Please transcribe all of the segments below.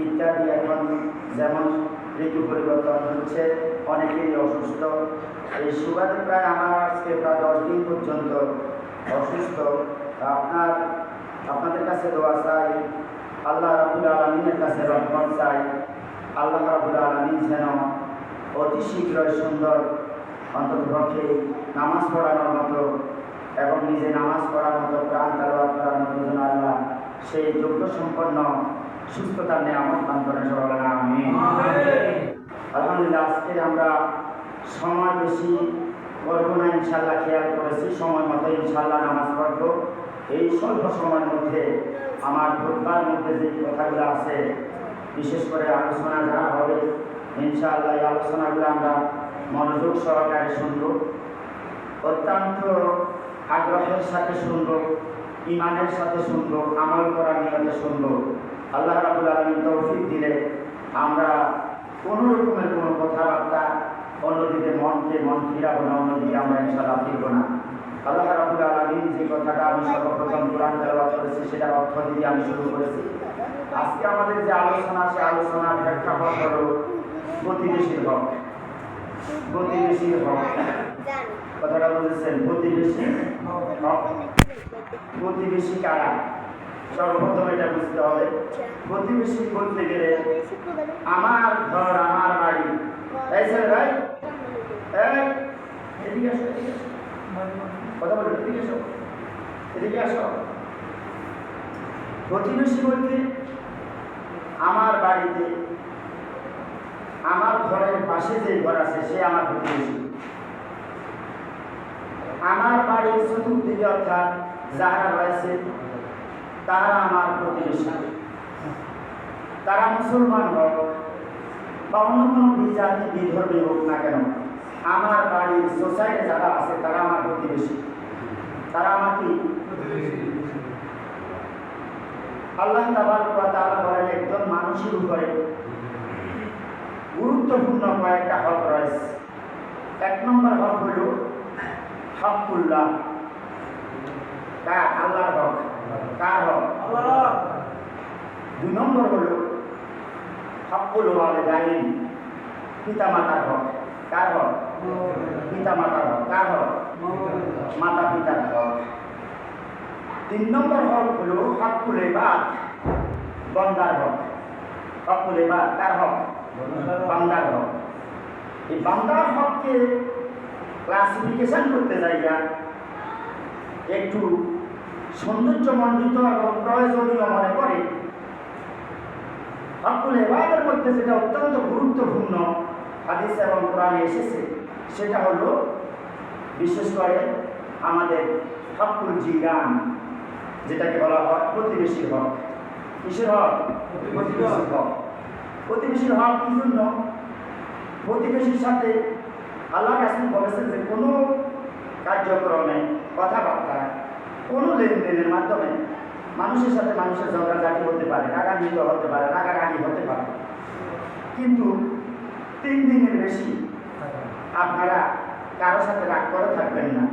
ইত্যাদি। এখন যেমন ঋতু পরিবর্তন হচ্ছে, অনেকেই অসুস্থ। এই সুবাদে প্রায় আমার আজকে প্রায় 10 দিন পর্যন্ত অসুস্থ। আপনাদের কাছে দোয়া চাই, আল্লাহ রাব্বুল আলামিনের কাছে রহমত চাই। আল্লাহ রাব্বুল আলামিন যেন অতি শীঘ্রই সুন্দর অন্ততপক্ষে নামাজ পড়ানোর মতো এবং নিজে নামাজ পড়ার মতো, প্রাণ তালাওয়াত করার মতো যেন আল্লাহ সেই যোগ্য সম্পন্ন সুস্থতার নিয়ামত দান করেন সকলে আমিন। আলহামদুলিল্লাহ, আজকে আমরা সময় বেশি করব না ইনশাল্লাহ, খেয়াল করেছি সময় মতো ইনশাল্লাহ নামাজ পড়ব। এই স্বল্প সময়ের মধ্যে আমার খুতবার মধ্যে যে কথাগুলো আছে, বিশেষ করে আলোচনা যা হবে ইনশাআল্লাহ, এই আলোচনাগুলো আমরা মনোযোগ সহকারে শুনব, অত্যন্ত আগ্রহের সাথে শুনব, ইমানের সাথে শুনব, আমল করার নিয়তে শুনব। আল্লাহ রাব্বুল আলামিন তৌফিক দিলে আমরা কোনো রকমের কোনো কথাবার্তা অন্যদিকে মন ফিরাবো না, অন্যদিকে আমরা ইনশাআল্লাহ ফিরবো না। আল্লাহ রাব্বুল আলামিন যে কথাটা আমি সর্বপ্রথম কোরআন তেলাওয়াত করেছি সেটার অর্থ দিয়ে আমি শুরু করেছি। আজকে আমাদের যে আলোচনা, সে আলোচনার প্রেক্ষাপট হল প্রতিবেশীর হক। প্রতিবেশীর হক কথাটা বলেছেন, প্রতিবেশী হক। প্রতিবেশী কারা? সর্বপ্রথম এটা বুঝতে হবে, প্রতিবেশী বলতে গেলে আমার ঘর, আমার বাড়ি। তাই স্যার ভাই, এদিকে আসো, কথা বলো, এদিকে আসো, এদিকে আসো। প্রতিবেশী বলতে আমার বাড়িতে, আমার ঘরের পাশে যে ঘর আছে সে আমার প্রতিবেশী। আমার বাড়ির চতুর্দিকে অর্থাৎ যারা রয়েছে তারা আমার প্রতিবেশী। তারা মুসলমান হোক বা অন্য কোনো জাতি বিধর্মী হোক না কেন, আমার বাড়ির সোসাইটি যারা আছে তারা আমার প্রতিবেশী। তারা আমার কি? আল্লাহ তাবারক ওয়া তাআলা বলেন, একজন মানুষের উপরে গুরুত্বপূর্ণ কয়েকটা হক রয়েছে। 1 নম্বর হক হল হকুল্লাহ। কার? আল্লাহর হক। কার হক? আল্লাহ। 2 নম্বর হল হকুল ওয়ালিদাইন, পিতা মাতার হক। কার হক? পিতা মাতার হক। কার হক? মাতা পিতার হক। 3 নম্বর হক হল হকুল ইবাদ, বান্দার হক। হকুল ইবাদ কার হক? বান্দার হক। এই বান্দার হককে ক্লাসিফিকেশন করতে যাইয়া একটু সৌন্দর্যমণ্ডিত এবং প্রয়োজনীয় মনে করে। হকুল ইবাদের মধ্যে যেটা অত্যন্ত গুরুত্বপূর্ণ হাদিস এবং কোরআনে এসেছে সেটা হলো বিশেষ করে আমাদের হকুল জিরান, যেটাকে বলা হয় প্রতিবেশীর হক। কিসের হক? প্রতিবেশীর হক। প্রতিবেশীর হক কি জন্য? প্রতিবেশীর সাথে আল্লাহ রাসূল বলেছেন যে কোনো কার্যক্রমে, কথাবার্তা, কোনো লেনদেনের মাধ্যমে মানুষের সাথে মানুষের ঝগড়াঝাটি হতে পারে, রাগান্বিত হতে পারে, রাগারাগি হতে পারে, কিন্তু 3 দিনের বেশি আপনারা কারো সাথে রাগ করে থাকবেন না।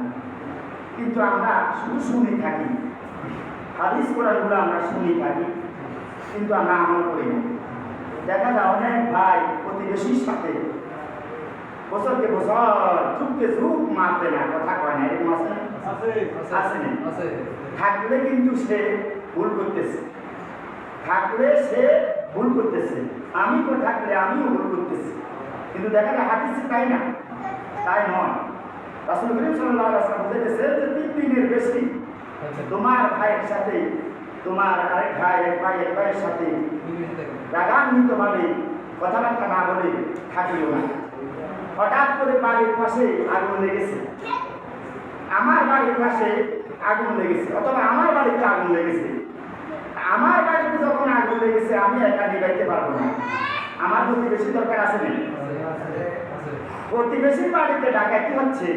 কিন্তু আমরা শুধু শুনে থাকি, হাদিস কোরআনগুলো আমরা শুনে থাকি, কিন্তু আমরা আমল করি না। দেখা যায় অনেক ভাই প্রতিবেশীর সাথে বছরকে বছর, যুগকে যুগ মারতে না, কথা কয় না। এরকম আছে না? আছে। থাকলে কিন্তু সে ভুল করতেছে, থাকলে সে ভুল করতেছে। আমি তো থাকলে আমিও ভুল করতেছি, কিন্তু দেখা যায় হাদিসে তাই না, তাই নয়। রাসূল করিম সাল্লাল্লাহু আলাইহি ওয়াসাল্লাম বলেছে যে 3 দিনের বেশি তোমার ভাইয়ের সাথে, তোমার আরেক ভাই, এক ভাইয়ের সাথে রাগান্বিতভাবে কথাবার্তা না বলে থাকিও না। হঠাৎ করে বাড়ির পাশে আগুন লেগেছে, আমার বাড়ির পাশে আগুন লেগেছে, অথবা আমার বাড়িতে আগুন লেগেছে। আমার বাড়িতে যখন আগুন লেগেছে আমি একা নিভাইতে পারবো না, আমার প্রতিবেশী দরকার আছে না? প্রতিবেশীর বাড়িতে ডাকাতি হচ্ছে,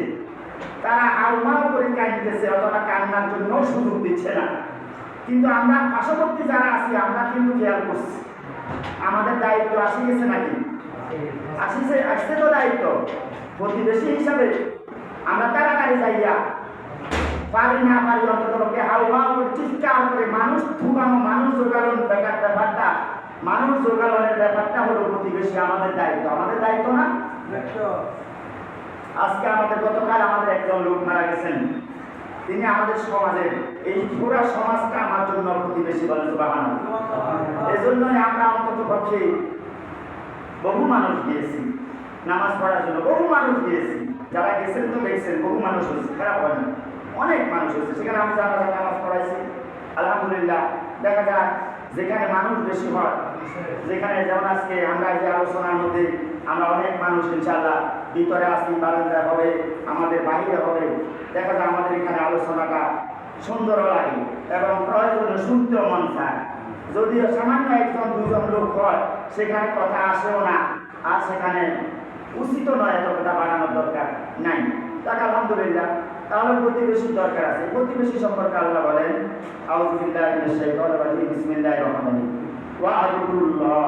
তারা আউমাউ করে কাঁদতেছে অথবা কান্নার জন্য সুযোগ দিচ্ছে না, কিন্তু আমরা পার্শ্ববর্তী যারা আছি আমরা কিন্তু খেয়াল করছি। আমাদের দায়িত্ব আসে গেছে নাকি? আসছে তো দায়িত্ব। প্রতিবেশী হিসাবে আমরা তাড়াতাড়ি যাইয়া পারি না পারি অন্তত হাউমাউ করে চিৎকার করে মানুষ ঠুকানো, মানুষ জোগানোর ব্যাপারটা মানুষ যোগানের ব্যাপারটা হলো প্রতিবেশী আমাদের দায়িত্ব, আমাদের দায়িত্ব না? আজকে আমাদের গতকাল আমাদের একজন লোক মারা গেছেন, তিনি আমাদের সমাজের এই পুরো সমাজটা আমার জন্য প্রতিবেশী, বলেন সুবহানাল্লাহ। এজন্যই আমরা অন্তত পক্ষে বহু মানুষ গিয়েছি নামাজ পড়ার জন্য, বহু মানুষ গিয়েছি, যারা গেছেন তো দেখছেন বহু মানুষ হয়েছে, খারাপ হয় না, অনেক মানুষ হয়েছে, সেখানে আমি যারা নামাজ পড়াইছি আলহামদুলিল্লাহ। দেখা যায় যেখানে মানুষ বেশি হয়, যেখানে যেমন আজকে আমরা যে আলোচনার মধ্যে আমরা অনেক মানুষ ইনশাআল্লাহ ভিতরে আসি, বারান্দা হবে, আমাদের বাইরে হবে, দেখা যায় আমাদের এখানে আলোচনাটা সুন্দর লাগে এবং প্রয়োজনে শুনতেও মন চায়। যদিও সামান্য একজন দুজন লোক হয় সেখানে কথা আসেও না, আর সেখানে উচিত নয় এত কথা বাড়ানোর দরকার নাই। তাকে আলহামদুলিল্লাহ। তাহলে প্রতিবেশীর দরকার আছে। প্রতিবেশী সম্পর্কে আল্লাহ বলেন, আউযু বিল্লাহি মিনাশ শাইতানির রাজিম, বিসমিল্লাহির রহমানির রহিম, ওয়া আবুদুল্লাহ,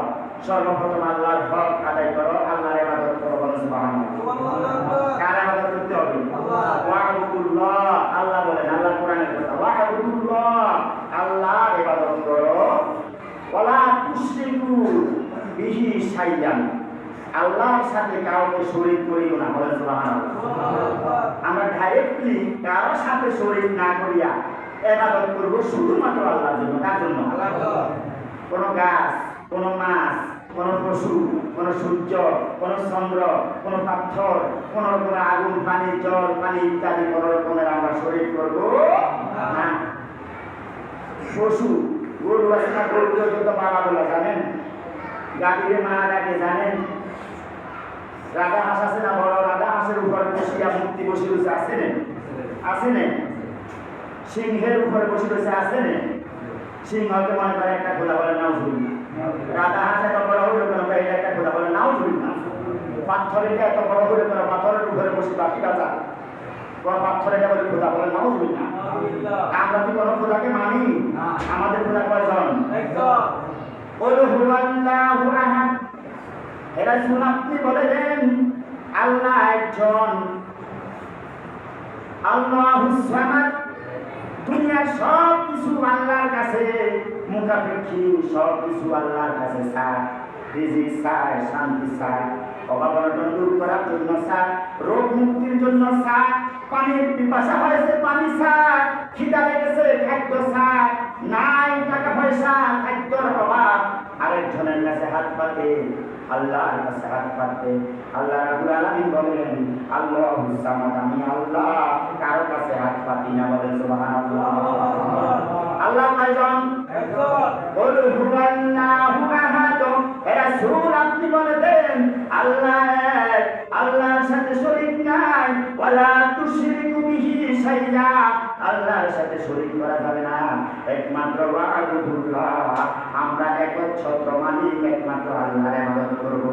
সর্বপ্রথম আল্লাহর হক আদায় করো, আল্লাহর ইবাদত করো, বলেন সুবহানাল্লাহ। কার ইবাদত করতে হবে? ওয়া আবুদুল্লাহ, আল্লাহ বলেন, আল্লাহ কোরআনের কথা, ওয়া আবুদুল্লাহ, আল্লাহর ইবাদত করো, ওয়ালা তুশরিকু বিহি শাইআন, আল্লাহর সাথে কাউকে শরীক করিও না, বলেন সুবহানাল্লাহ। আমরা ডাইরেক্টলি কারোর সাথে শরীক না করিয়া ইবাদত করব শুধুমাত্র আল্লাহর জন্য। কার জন্য? কোন গাছ, কোন মাছ, কোন পশু, কোন সূর্য, কোন চন্দ্র, কোন পাথর, কোন রকমের আগুন, পানি, জল, পানি ইত্যাদি কোন রকমের আমরা শরীক করব না। পশু, গরু আছে না, গরুকে যত বাবা বলে জানেন, গাভীরে মা ডাকে জানেন, রাধা হাঁস আছে না, বড় রাধা হাঁসের উপরে বসিয়া মুক্তি বসে রয়েছে, আছে না? আছে না? সিংহের উপরে বসে রয়েছে, আছে না? সিংহকে মনে করে একটা খোলা, বলে নাউজুবিল্লাহ। রাধা হাঁস এত বড় হইল কেন, এটা একটা খোলা, বলে নাউজুবিল্লাহ। পাথরের এত বড় হইল কেন, পাথরের উপরে বসে বাকি বাজা পাথরের বলে খোদা, বলে নাউজুবিল্লাহ। আমরা কি কোনো খোদাকে মানি? আমাদের খোদা কয়জন? কুল হুয়াল্লাহু আহাদ। এরা শুন, আপনি বলে দেন আল্লাহ একজন, আল্লাহুস সামাদ। দুনিয়ার সব কিছু আল্লাহর কাছে মুখাপেক্ষী, সব কিছু আল্লাহর কাছে চায়, রিজিক চায়, শান্তি চায়, অভাব-অনটন দূর করার জন্য চায়, রোগ মুক্তির জন্য চায়, পানির পিপাসা হয়েছে পানি চায়, খিদা লেগেছে খাদ্য চায়, নাই টাকা পয়সা, খাদ্যর অভাব, আরেকজনের কাছে হাত পাতে, আল্লাহর কাছে হাত পাতে। আল্লাহ রাব্বুল আলামিন বলেন, আল্লাহুস সামাদ, আমি আল্লাহ কারো কাছে হাত পাতি না, বলেন সুবহানাল্লাহ। আল্লাহ কয়জন? একজন। কুল হুয়াল্লাহু আহাদ। রাসূল আপনি বলে দেন আল্লাহ এক, আল্লাহর সাথে শরীক নাই, ওয়ালা তুশরিকু বিহি শাইআ, আল্লাহর সাথে শরীক করা যাবে না, একমাত্র ওয়া'বুদুল্লাহ, আমরা একচ্ছত্র মালিক একমাত্র আল্লাহর ইবাদত করব।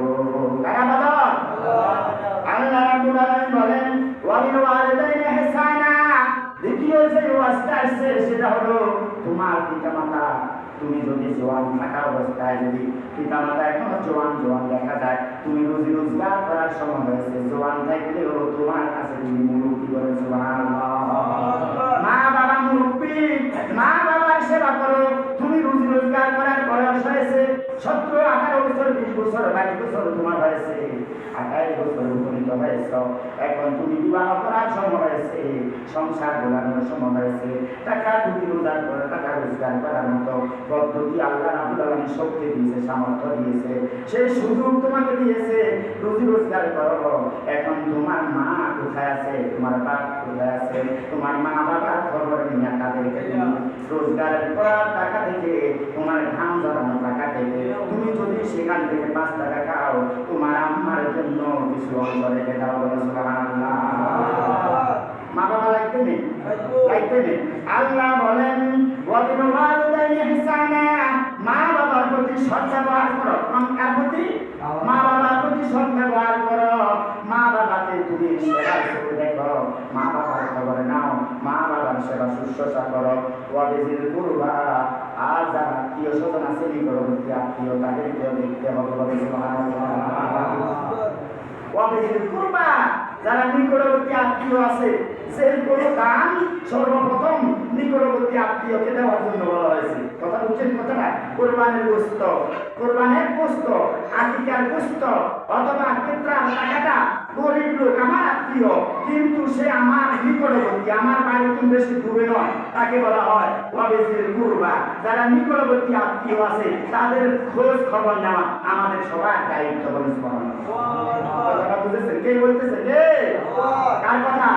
কার ইবাদত? আল্লাহ রাব্বুল আলামিন বলেন, ওয়া বিল ওয়ালিদাইনি ইহসানা। দ্বিতীয় যে ওয়াজটা আছে সেটা হলো তোমার পিতামাতা, তুমি যদি জওয়ান থাকা অবস্থায় যদি পিতামাতা এখনো জওয়ান দেখা যায়, তুমি রুজি রোজগার করার সময় হয়েছে, জওয়ান থাকলেও তোমার কাছে তুমি মুরব্বী, বলে সুবহানাল্লাহ। মা বাবা মুরব্বী, মা বাবার সেবা করো, তুমি রুজি রোজগার করার বয়স হয়েছে, 17, 18 বছর, 20 বছর, 22 বছর তোমার হয়েছে, 28 বছর উপনীত হয়েছ, এখন তুমি বিবাহ করার সময় হয়েছে, সংসার গোলানোর সময় হয়েছে, টাকা রুজি রোজগার করে টাকা রোজগার করার মতো পদ্ধতি আল্লাহ রাব্বুল আলামিন শক্তি দিয়েছে, সামর্থ্য দিয়েছে, সেই সুযোগ তোমাকে দিয়েছে, রুজি রোজগার করো। এখন তোমার মা কোথায় আছে, তোমার বাপ কোথায় আছে, তোমার মা বাবার খবর নিয়ে তাদেরকে তুমি রোজগারের করার টাকা থেকে, তোমার ঘাম ঝরানো টাকা থেকে তুমি যদি সেখান থেকে 5 টাকা খাও, তোমার আম্মার জন্য কিছু অংশ রেখে দাও, বলো সুবহানাল্লাহ। মা বাবা লাগবে নেই, লাগবে নেই। আল্লাহ বলেন, ওয়া বিল ওয়ালিদাইনি ইহসানা, মা বাবার প্রতি সৎ ব্যবহার করো। কার প্রতি? মা বাবার প্রতি সৎ ব্যবহার করো। মা বাবাকে তুমি সেবা করে দেখো, মা বাবার খবর নাও, মা বাবার সেবা শুশ্রূষা করো। ওয়া বিজিল কুরবা, আর যারা আত্মীয় স্বজন আছে, নিকটবর্তী আত্মীয়, তাদেরকেও দেখতে হবে, বলে সুবহানাল্লাহ। ওয়া বিজিল কুরবা, যারা নিকটবর্তী আত্মীয় আছে, সেই কোনো দান সর্বপ্রথম নিকটবর্তী আত্মীয়কে দেওয়ার জন্য বলা হয়েছে। কথা বুঝছেন কথাটা? কোরবানের গোশত, কোরবানের গোশত, আকিকার গোশত অথবা ফিতরার টাকাটা গরিব লোক আমার আত্মীয়, কিন্তু সে আমার নিকটবর্তী, আমার বাড়ি কিন্তু বেশি দূরে নয়, তাকে বলা হয় ওয়াবিসিল কুরবা। যারা নিকটবর্তী আত্মীয় আছে তাদের খোঁজ খবর নেওয়া আমাদের সবার দায়িত্ব। বলে কথাটা বুঝেছেন? কে বলতেছে? কে? কার কথা?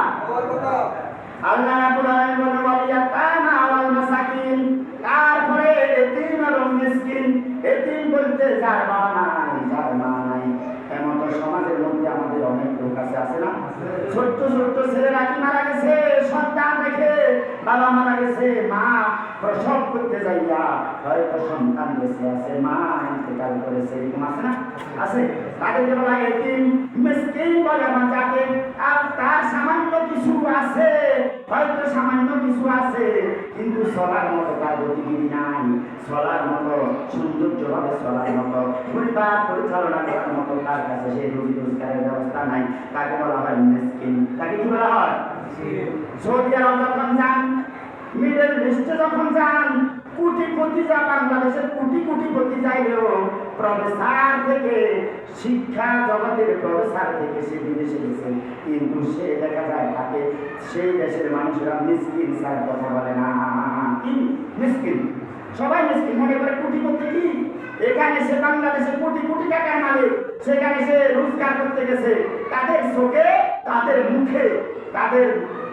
আল্লাহ রাব্বুল আলামিন বলেন ওয়ালিয়াতামা ওয়াল মাসাকিন। তারপরে এতিম এবং মিসকিন। এতিম বলতে যার বাবা নাই, যার মা নাই, এমন তো সমাজের মধ্যে আমাদের অনেক লোক আছে না? ছোট্ট ছোট্ট ছেলেরা কি মারা গেছে সন্তান রেখে, বাবা মারা গেছে, মা প্রসব করতে যাইয়া হয়তো সন্তান বেঁচে আছে, মা ইন্তেকাল করেছে, এরকম আছে না? আছে। তাদেরকে বলা এতিম। মিসকিন বলে যাকে আর তার সামান্য কিছু আছে, হয়তো সামান্য কিছু আছে, কিন্তু চলার মতো তার গতিবিধি নাই, চলার মতো সৌন্দর্যভাবে চলার মতো, পরিবার পরিচালনা করার মতো তার কাছে সেই রুজি রোজগারের ব্যবস্থা নাই, তাকে বলা হয় মিসকিন। তাকে কি বলা হয়? সৌদি আরব যখন যান, মিডল ইস্টে যখন যান, কোটিপতি যা বাংলাদেশের কোটিপতি চাইলেও প্রফেসর থেকে, শিক্ষা জগতের প্রফেসর থেকে সে বিদেশে গেছে, কিন্তু সে দেখা যায় তাকে সেই দেশের মানুষেরা মিসকিন স্যার কথা বলে না। কি মিসকিন? সবাই মিসকিন মনে করে কোটিপতি কি? এখানে সে বাংলাদেশে কোটি টাকার মালিক, সেখানে সে রোজগার করতে গেছে, তাদের চোখে, তাদের মুখে, তাদের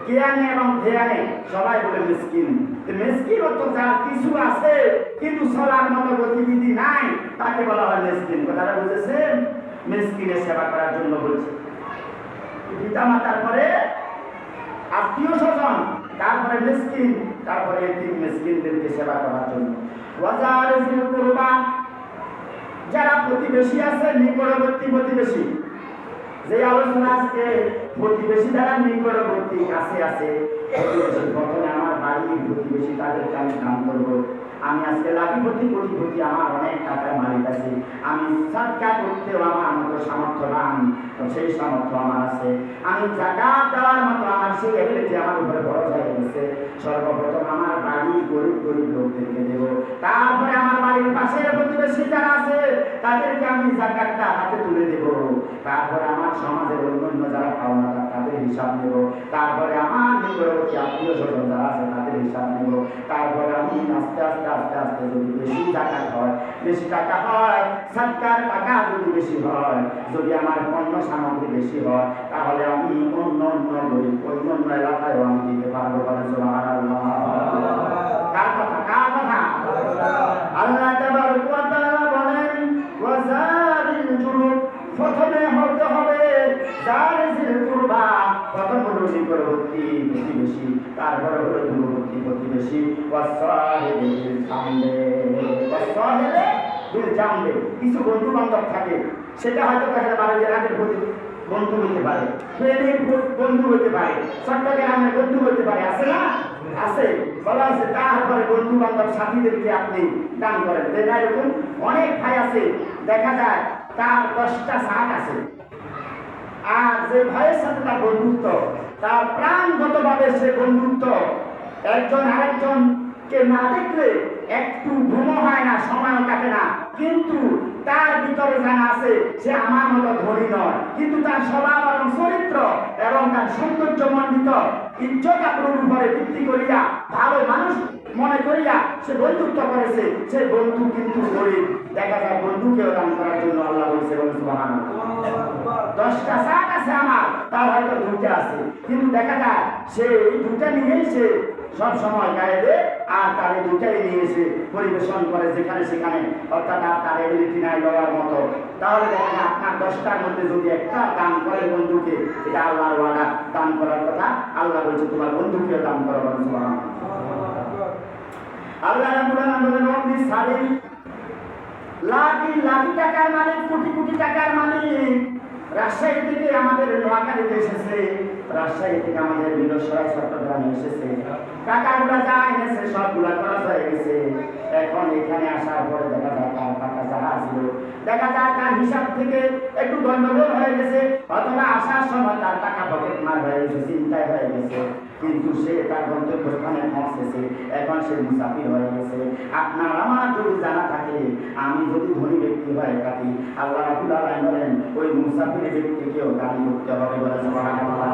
জ্ঞানে এবং ধ্যানে সবাই বলে মিসকিন। মিসকিন অর্থ যার কিছু আছে কিন্তু চলার মতো গতিবিধি নাই, তাকে বলা হয় মিসকিন। কথাটা বুঝেছেন? মিসকিনের সেবা করার জন্য বলছে। পিতা মাতার পরে আত্মীয় স্বজন, তারপরে মিসকিন, তারপরে এতিম মিসকিনদেরকে সেবা করার জন্য। ওয়াজারিল কুরবা, যারা প্রতিবেশী আছে, নিকটবর্তী প্রতিবেশী, যে আলোচনা আজকে প্রতিবেশী যারা নিকটবর্তী কাছে আছে, প্রথমে আমার বাড়ির প্রতিবেশী, তাদেরকে আমি দান করবো। আমি আজকে লাখিপতি কোটিপতি, আমার অনেক টাকার মালিক আছে, আমি সাদকা করতেও আমার মতো সামর্থ্যবান, সেই সামর্থ্য আমার আছে, আমি যাকাত দেওয়ার মতো আমার সেই এবিলিটি আমার উপরে বড় হয়ে গেছে। সর্বপ্রথম আমার বাড়ির গরিব লোকদেরকে দেব, তারপরে আমার বাড়ির পাশের প্রতিবেশী যারা আছে তাদেরকে আমি যাকাতটা হাতে তুলে দেব, তারপরে আমার সমাজের অন্যান্য যারা পাওনাদার তাদের হিসাব নেব, তারপরে আমার নিকটবর্তী আত্মীয় স্বজন যারা আছে তাদের হিসাব নেব, তারপরে আমি আস্তে আস্তে যদি বেশি যাকাত হয়, বেশি টাকা হয়, সরকার টাকা যদি বেশি হয়, যদি আমার পণ্য সামগ্রী বেশি হয়, তাহলে আমি অন্য গরিব অন্য এলাকায় আমি দিতে পারবো। সুবহানাল্লাহ। কার কথা? কার কথা? আল্লাহ তাবারক ওয়া তাআলা বলেন ওয়াজারিল জুনুব, প্রথমে হতে হবে জারিল কুরবা, প্রথম হলো নিকটবর্তী প্রতিবেশী, তারপরে হলো দূরবর্তী প্রতিবেশী। ওয়াসাহিবিল জামবে, কিছু বন্ধু বান্ধব থাকে, সেটা হয়তো দেখা বাড়ির আগের বন্ধু হইতে পারে, প্রেমের বন্ধু হইতে পারে, চট্টগ্রামের বন্ধু হইতে পারে, আছে না? আছে, বলা আছে। তারপরে বন্ধু বান্ধব সাথীদেরকে আপনি দান করেন। এরকম অনেক ভাই আছে, দেখা যায় তার 10টা শাক আছে, আর যে ভাইয়ের সাথে তার বন্ধুত্ব, তার প্রাণগতভাবে সে বন্ধুত্ব, একজন আরেকজনকে না দেখলে একটু ঘুমও হয় না, সময়ও কাটে না, কিন্তু তার ভিতরে জানা আছে সে আমার মতো ধনী নয়, কিন্তু তার স্বভাব এবং চরিত্র এবং তার সৌন্দর্য মণ্ডিত ইজ্জত আবরুর উপরে ভিত্তি করিয়া ভালো মানুষ মনে করিয়া সে বন্ধুত্ব করেছে, সে বন্ধু কিন্তু গরিব। দেখা যায় বন্ধুকেও দান করার জন্য আল্লাহ বলছে, সুবহানাল্লাহ। 10টা শাক আছে আমার, তার হয়তো 2টা আছে, কিন্তু দেখা যায় সে এই 2টা নিয়েই সে সব সময় গায়ে দেয়, আর তার এই 2টাই নিয়ে এসে পরিবেশন করে যেখানে সেখানে, অর্থাৎ তার এবিলিটি নাই লওয়ার মতো। তাহলে দেখেন আপনার 10টার মধ্যে যদি একটা দান করেন বন্ধুকে, এটা আল্লাহর ওয়াদা, দান করার কথা। আল্লাহ বলছে তোমার বন্ধুকেও দান করো। আল্লাহ রাব্বুল আলামিন বলেন আপনি সালিম, লাখি টাকার মালিক, কোটি টাকার মালিক, রাজশাহী থেকে আমাদের নোয়াখালীতে এসেছে, রাজশাহী থেকে আমাদের বিরসরাই চট্টগ্রামে এসেছে, টাকাগুলা যা এনেছে সবগুলা খরচ হয়ে গেছে। এখন এখানে আসার পরে দেখা যায় তার টাকা যা টাকা ছিল, দেখা যায় তার হিসাব থেকে একটু গন্ডগোল হয়ে গেছে, অথবা আসার সময় তার টাকা পকেট মার হয়ে গেছে, চিন্তায় হয়ে গেছে, কিন্তু সে তার গন্তব্যস্থানে পৌঁছেছে, এখন সে মুসাফির হয়ে গেছে। আপনার আমার যদি জানা থাকে, আমি যদি ধনী ব্যক্তি হয়ে থাকি, আল্লাহ রাব্বুল আলামিন বলেন ওই মুসাফির ব্যক্তিকেও দান করতে হবে, বলে সুবহানাল্লাহ।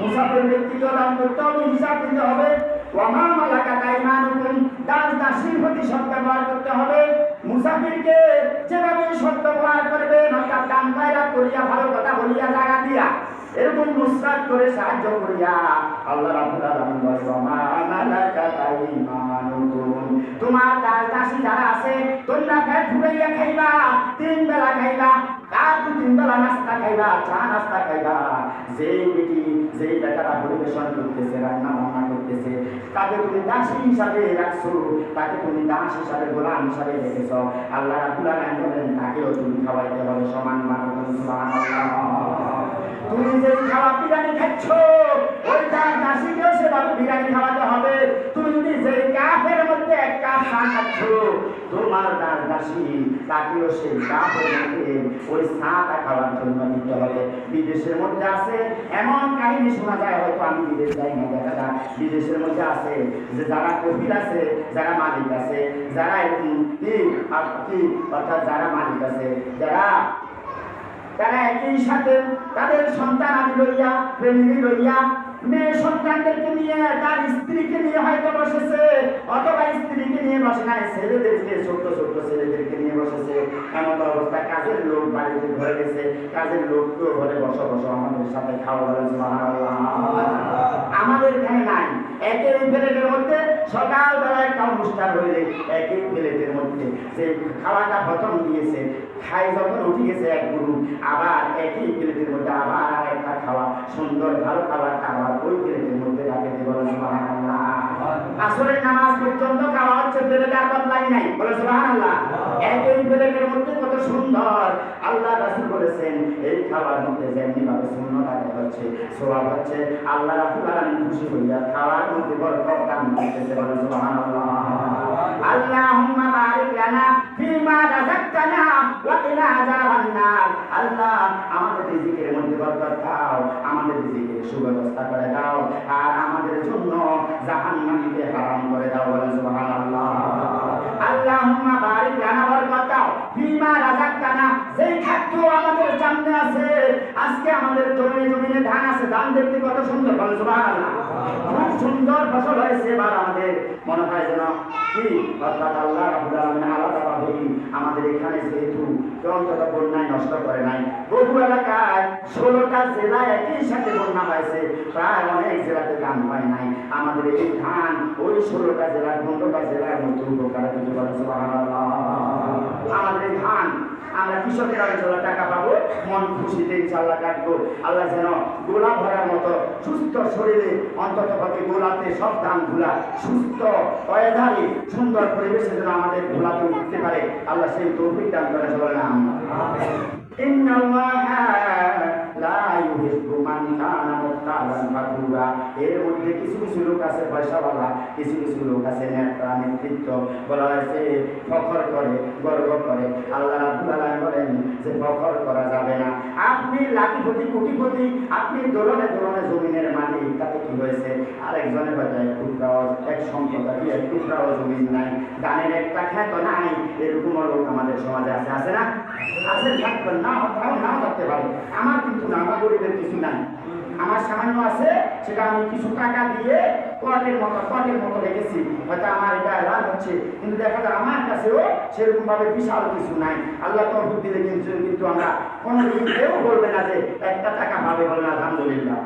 মুসাফির ব্যক্তিকেও দান করতে হবে, হিসাব দিতে হবে। ওয়ামা মালাকাত আইমানুকুম, দাস দাসীর প্রতি সদ্ব্যবহার করতে হবে। মুসাফিরকে যেভাবে সদ্ব্যবহার করবে, অর্থাৎ দান খয়রাত করিয়া, ভালো কথা বলিয়া, জায়গা দিয়া, এরকম নুসরাত করে সাহায্য করিয়া, আল্লাহ রাব্বুল আলামিন বলেন ওয়ামা মালাকাত আইমানুকুম, তোমার দাস দাসী যারা আছে, তোমরা পেট ভরাইয়া খাইবা, 3 বেলা খাইবা, আর 2-3 বেলা নাস্তা খাইবা, চা নাস্তা খাইবা। যেই বেটারা পরিবেশন করতেছে, রান্না বান্না করতেছে, তাকে তুমি দাসী হিসাবে রাখছো, তাকে তুমি দাস হিসাবে, গোলাম হিসাবে রেখেছ, আল্লাহ রাব্বুল আলামিন বলেন তাকেও তুমি খাওয়াইতে হবে সমানভাবে। সুবহানাল্লাহ। তুমি যে খাওয়া বিরিয়ানি খাচ্ছ, ওই দাস দাসীকেও সেভাবে বিরিয়ানি খাওয়াতে হবে। তুমি যদি যে কাপের মধ্যে 1 কাপ চা খাচ্ছ, তোমার দাস দাসী তাকেও সেই কাপের মধ্যে ওই চাটা খাওয়ার জন্য দিতে হবে। বিদেশের মধ্যে আছে এমন কাহিনী শোনা যায়, হয়তো আমি বিদেশ যাই না, দেখা যায় বিদেশের মধ্যে আছে যে যারা কবির আছে, যারা মালিক আছে, যারা অর্থাৎ যারা মালিক আছে, তারা একই সাথে তাদের সন্তান আদি লইয়া, ফ্যামিলি লইয়া, মেয়ে সন্তানদেরকে নিয়ে, তার স্ত্রীকে নিয়ে হয়তো বসেছে, অথবা স্ত্রীকে নিয়ে বসে নাই, ছেলেদেরকে, ছোট্ট ছোট্ট ছেলেদেরকে নিয়ে বসেছে। এমন অবস্থা কাজের লোক বাড়িতে ঘরে গেছে, কাজের লোককেও ঘরে বসো বসো আমাদের সাথে খাওয়া দাওয়া। সুবহানাল্লাহ। আমাদের এখানে নাই। একই প্লেটের মধ্যে সকালবেলা একটা অনুষ্ঠান হইলে একই প্লেটের মধ্যে যে খাওয়াটা প্রথম দিয়েছে, খাই যখন উঠে গেছে এক গুরু, আবার একই প্লেটের মধ্যে আবার আর একটা খাওয়া, সুন্দর ভালো খাবারটা আবার ওই প্লেটের মধ্যে রাখে দিয়ে বলে সুবহানাল্লাহ। আসরের নামাজ পর্যন্ত খাওয়া হচ্ছে, প্লেটে আর বদলাই নাই, বলে সুবহানাল্লাহ। একই প্লেটের মধ্যে কত সুন্দর। আল্লাহ রাসূল বলেছেন এই খাওয়ার মধ্যে যেমনি ভাবে সুন্নাত আদায় হচ্ছে, সওয়াব হচ্ছে, আল্লাহ রাব্বুল আলামিন খুশি হইয়া খাওয়ার মধ্যে বরকত দান করতেছে, বলে সুবহানাল্লাহ। আল্লাহুম্মা বারিক লানা ফিমা রাযাকতানা ওয়া কিনা আযাবান নার। আল্লাহ আমাদের রিজিকের মধ্যে বরকত দাও, আমাদের রিজিকের সুব্যবস্থা করে দাও, আর আমাদের জন্য জাহান্নামকে হারাম করে দাও, বলে সুবহানাল্লাহ। আল্লাহুম্মা বারিক লানা, বরকত দাও ফিমা রাযাকতানা, যেই খাদ্য আমাদের সামনে আছে, আজকে আমাদের জমিনে ধান আছে, ধান দেখতে কত সুন্দর, বলে সুবহানাল্লাহ। খুব সুন্দর ফসল হয়েছে, এবার আমাদের মনে হয় যেন কি, অর্থাৎ আল্লাহ রাব্বুল আলামিন আলাদাভাবে আমাদের এখানে যেহেতু অন্তত বন্যায় নষ্ট করে নাই, বহু এলাকায় 16টা জেলায় একই সাথে বন্যা হয়েছে, প্রায় অনেক জেলাতে ধান হয় নাই। আমাদের এই ধান ওই 16টা জেলার 15টা জেলার মধ্যে উপকার দিতে পারে, সুবহানাল্লাহ। আমাদের এই ধান আমরা কৃষকেরা ইনশাআল্লাহ টাকা পাবো, মন খুশিতে ইনশাআল্লাহ কাটবো। আল্লাহ যেন গোলা ভরার মতো সুস্থ শরীরে, অন্তত পক্ষে গোলাতে সব ধান গুলা সুস্থ ওয়েদারে সুন্দর পরিবেশে যেন আমাদের গোলাতে উঠতে পারে, আল্লাহ সেই তৌফিক দান করে, বললাম ইন্নাল্লাহা লা ইউহিব্বু মান কানা মুখতালান ফাখুরা। এর মধ্যে কিছু কিছু লোক আছে পয়সাওয়ালা, কিছু কিছু লোক আছে নেতৃত্ব, বলা হয়েছে ফখর করে, গর্ব করে। আল্লাহ রাব্বুল আলামিন বলেন যে ফখর করা যাবে না। আপনি লাখিপতি কোটিপতি, আপনি দোলনে দোলনে জমিনের মালিক, তাতে কি হয়েছে? আরেকজনের হয়তো এক টুকরাও, এক সম্পদ কি এক টুকরাও জমিন নাই, দানের একটা খ্যাত নাই, এরকম লোক আমাদের সমাজে আছে, আছে না? আছে, থাকবেন না, নাও থাকতে পারে। আমার কিন্তু না, আমার গরিবের কিছু নাই, আমার সামান্য আছে, সেটা আমি কিছু টাকা দিয়ে কটের মতো রেখেছি, হয়তো আমার এটা লাভ হচ্ছে, কিন্তু দেখা যায় আমার কাছেও সেরকম ভাবে বিশাল কিছু নাই। আল্লাহ তৌফিক দিলে কিন্তু আমরা কোনোদিন কেউ বলবে না যে একটা টাকা পাবে, বলে না আলহামদুলিল্লাহ।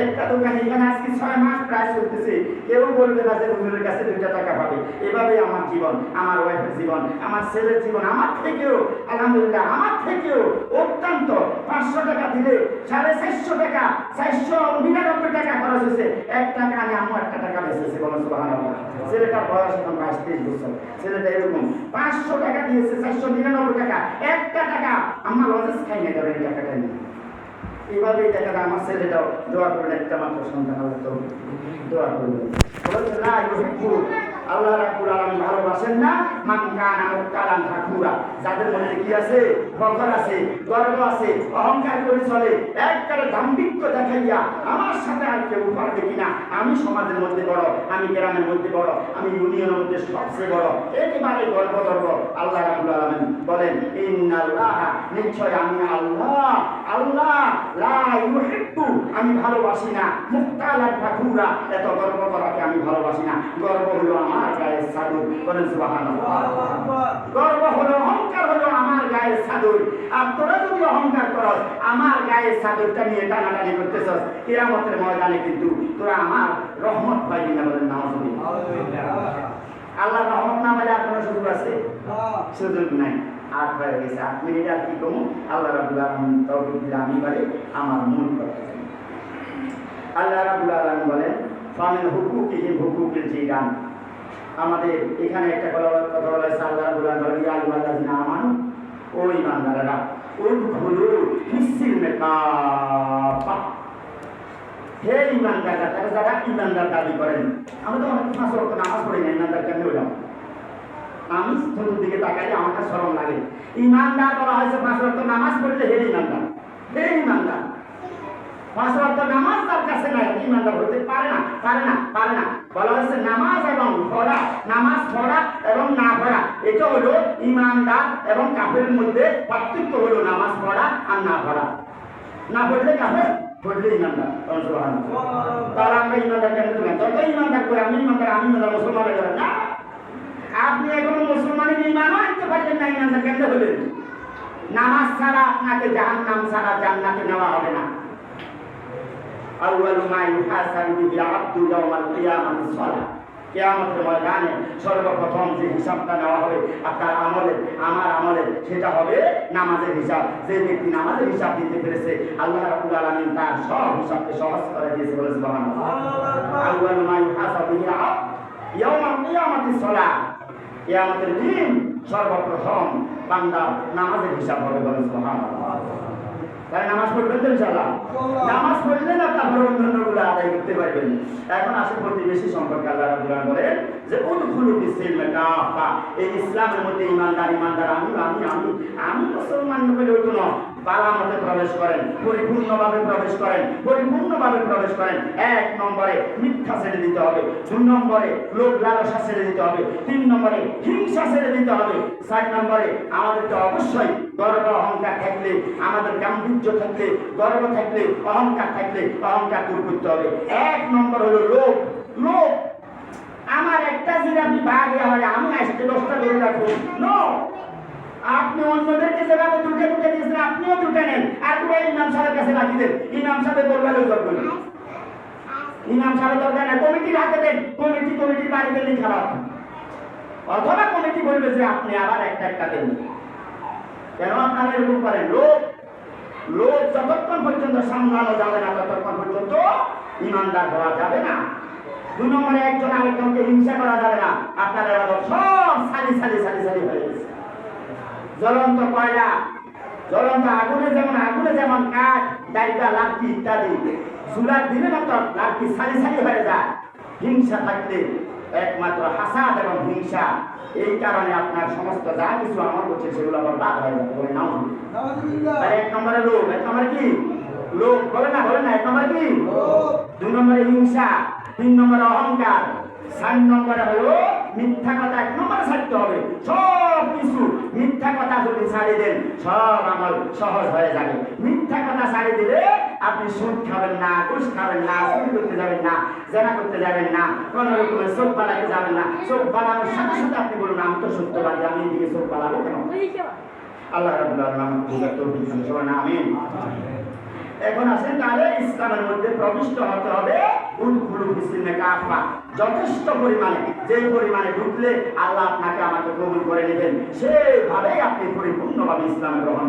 একটা দোকানে এখানে আজকে 6 মাস প্রায় চলতেছে, কেউ বলবে না যে হুজুরের কাছে 2টা টাকা পাবে। এভাবেই আমার জীবন, আমার ওয়াইফের জীবন, আমার ছেলের জীবন, আমার থেকেও আলহামদুলিল্লাহ, আমার থেকেও অত্যন্ত 500 টাকা দিলে 450 টাকা, 499 টাকা খরচ হয়েছে। 1 টাকা আমি আমার 1 টাকা বেঁচেছে, বলেন সুবহানাল্লাহ। ছেলেটার বয়স এখন 22-23 বছর, ছেলেটা এরকম 500 টাকা দিয়েছে, 499 টাকা, 1 টাকা আমার লজেস খাই না, এই টাকাটা নিয়ে। এইভাবে এই টাকাটা আমার ছেলেটাও দোয়া করবেন, একটা মাত্র সন্তান, আল্লাহ তো দোয়া করবেন। বলছে না আল্লাহ রাব্বুল আলামিন ভালোবাসেন না মান কানা মুক্তালান ফাকুরা, যাদের মধ্যে কি আছে? ফখর আছে, গর্ব আছে, অহংকার করে চলে, একবারে দাম্ভিক্য দেখাইয়া আমার সাথে আর কেউ পারবে কিনা, আমি সমাজের মধ্যে বড়, আমি গ্রামের মধ্যে বড়, আমি ইউনিয়নের মধ্যে সবচেয়ে বড়, একেবারে গর্ব। আল্লাহ রাব্বুল আলামিন বলেন ইন্নাল্লাহ, নিশ্চয় আমি আল্লাহ, আল্লাহ লা ইউহিব্বু, আমি ভালোবাসি না মুক্তালান ফাকুরা, এত গর্ব করাকে আমি ভালোবাসি না। গর্ব হলো আমার গায়ের চাদর, বলেন সুবহানাল্লাহ। গর্ব হলো, অহংকার হলো আমার গায়ের চাদর। আর তোরা যদি অহংকার করস, আমার গায়ের চাদরটা নিয়ে টানাটানি করতেছস, কিয়ামতের ময়দানে কিন্তু তোরা আমার রহমত পাইবি না। বলেন নাউজুবিল্লাহ। আল্লাহর রহমত না পাইলে আপনার সুযোগ আছে? সুযোগ নাই। 8 হয়ে গেছে, 8 মিনিট আর কি কমু। আল্লাহ রাব্বুল আলামিন তৌফিক দিলে আমি পারি আমার মূল কথা। আল্লাহ রাব্বুল আলামিন বলেন ফামিন হুকুকিহিম হুকুকিল জিরান। আমাদের এখানে একটা কথা বলা হয়েছে, আল্লাহ রাব্বুল আলামিন বলেন ইয়া আইয়ুহাল্লাযিনা আমানু, ও ঈমানদাররা, উদখুলু ফিস-সিলমি কাফা। হে ঈমানদাররা, তারা যারা ঈমানদার দাবি করেন। আমরা তো অনেক 5 ওয়াক্ত নামাজ পড়ি না, ঈমানদার কেমনে হইলাম? আমি চতুর্দিকে তাকাইলে আমার কাছে শরম লাগে। ঈমানদার বলা হয়েছে 5 ওয়াক্ত নামাজ পড়লে হে ঈমানদার, হে ঈমানদার। 5 ওয়াক্ত নামাজ তার কাছে নাই, ঈমানদার হতে পারে না। বলা হয়েছে নামাজ এবং পড়া, নামাজ পড়া এবং না পড়া, এটা হলো ঈমানদার এবং কাফেরের মধ্যে পার্থক্য হলো নামাজ পড়া আর না পড়া। না পড়লে কাফের, পড়লে ঈমানদার। তাহলে আমরা ঈমানদার কেন বলেন? তত ঈমানদার করে আমি ঈমানদার মুসলমান হয়ে গেলেন না। আপনি এখনো মুসলমানের ঈমানও আনতে পারলেন না, ঈমানদার কেন হলেন? নামাজ ছাড়া আপনাকে জাহান্নাম ছাড়া জান্নাতে নেওয়া হবে না। আউয়ালু মা ইউহাসাবু বিহি আবদু ইয়াওমাল কিয়ামাতিস সালাহ। কিয়ামতের ময়দানে সর্বপ্রথম যে হিসাবটা নেওয়া হবে আপনার আমলের, আমার আমলের, সেটা হবে নামাজের হিসাব। যে ব্যক্তি নামাজের হিসাব দিতে পেরেছে, আল্লাহ রাব্বুল আলামিন তার সব হিসাবকে সহজ করে দিয়েছে। বলে সুবহানাল্লাহ। আউয়ালু মা ইউহাসাবু বিহি আবদু ইয়াওমাল কিয়ামাতিস সালাহ। কিয়ামতের দিন সর্বপ্রথম বান্দা নামাজের হিসাব হবে। বলে সুবহানাল্লাহ। তাই নামাজ পড়বেন তো ইনশাআল্লাহ। নামাজ পড়লে না তারপরে অন্যান্যগুলো আদায় করতে পারবেন। এখন আসে প্রতিবেশী সম্পর্কে আল্লাহ রাব্বুল আলামিন বলেন যে উদখুলু ফিস-সিলমি কাফা। এই ইসলামের মধ্যে ঈমানদার আমি মুসলমান বলে হইতো না, বালামতে প্রবেশ করেন, পরিপূর্ণভাবে প্রবেশ করেন। 1 নম্বরে মিথ্যা ছেড়ে দিতে হবে, 2 নম্বরে লোভ লালসা ছেড়ে দিতে হবে, 3 নম্বরে হিংসা ছেড়ে দিতে হবে, 4 নম্বরে আমাদেরকে অবশ্যই গর্ব অহংকার থাকলে, আমাদের গাম্ভীর্য থাকলে, গর্ব থাকলে, অহংকার থাকলে অহংকার দূর করতে হবে। 1 নম্বর হলো লোভ। আমার একটা জিরাপি ভাগে হয়, আমি আসতে 10টা ধরে রাখবো। নো, আপনি অন্যদেরকে যেভাবে দুটে দিয়েছেন আপনিও দুটে নেন, আর পুরো ইমাম সাহেবের কাছে রাখি দেন। ইমাম সাহেব বলবেন দরকার, ইমাম সাহেব দরকার না, কমিটির হাতে দেন। কমিটির বাড়িতে লিখা রাখুন, অথবা কমিটি বলবে যে আপনি আবার একটা দেন। কেন আপনারা এরকম করেন? লোক যতক্ষণ পর্যন্ত সামলানো যাবে না ততক্ষণ পর্যন্ত ইমানদার হওয়া যাবে না। 2 নম্বরে একজন আরেকজনকে হিংসা করা যাবে না। আপনারা সব সারি হয়ে গেছে। জ্বলন্ত কয়লা, জ্বলন্ত আগুনে যেমন কাঠ, ডাইকা, লাঠি ইত্যাদি চুলা দিলে মাত্র লাঠি সারি হয়ে যায়। হিংসা থাকলে একমাত্র হাসাদ এবং হিংসা, এই কারণে আপনার সমস্ত যা কিছু আমল করছে সেগুলো বরবাদ হয়ে যাবে। বলে নাও 1 নম্বরে লোভ, 1 নম্বরে কি লোভ? বলে না 1 নম্বরে কি? 2 নম্বরে হিংসা, 3 নম্বরে অহংকার, 4 নম্বরে হলো মিথ্যা কথা। 1 নম্বরে ছাড়তে হবে সব কিছু। মিথ্যা কথা যদি ছাড়ি দেন সব আমল সহজ হয়ে যাবে। মিথ্যা কথা ছাড়ি দিলে আপনি সুদ খাবেন না, ঘুষ খাবেন না, চুরি করতে যাবেন না, জেনা করতে যাবেন না, কোন রকমের চোখ বানাতে যাবেন না। চোখ বানানোর সাথে সাথে আপনি বলুন আমি তো সত্যবাদী, আমি এদিকে চোখ বানাবো কেন? আল্লাহ রাব্বুল আলামিন বুঝার তৌফিক দান করুন। আমিন। এখন আসেন তাহলে ইসলামের মধ্যে প্রবিষ্ট হতে হবে উদখুলু ফিস-সিলমি কাফা। যথেষ্ট পরিমাণে, যে পরিমাণে ঢুকলে আল্লাহ আপনাকে আমাকে কবুল করে নেবেন, সেভাবেই আপনি পরিপূর্ণভাবে ইসলাম গ্রহণ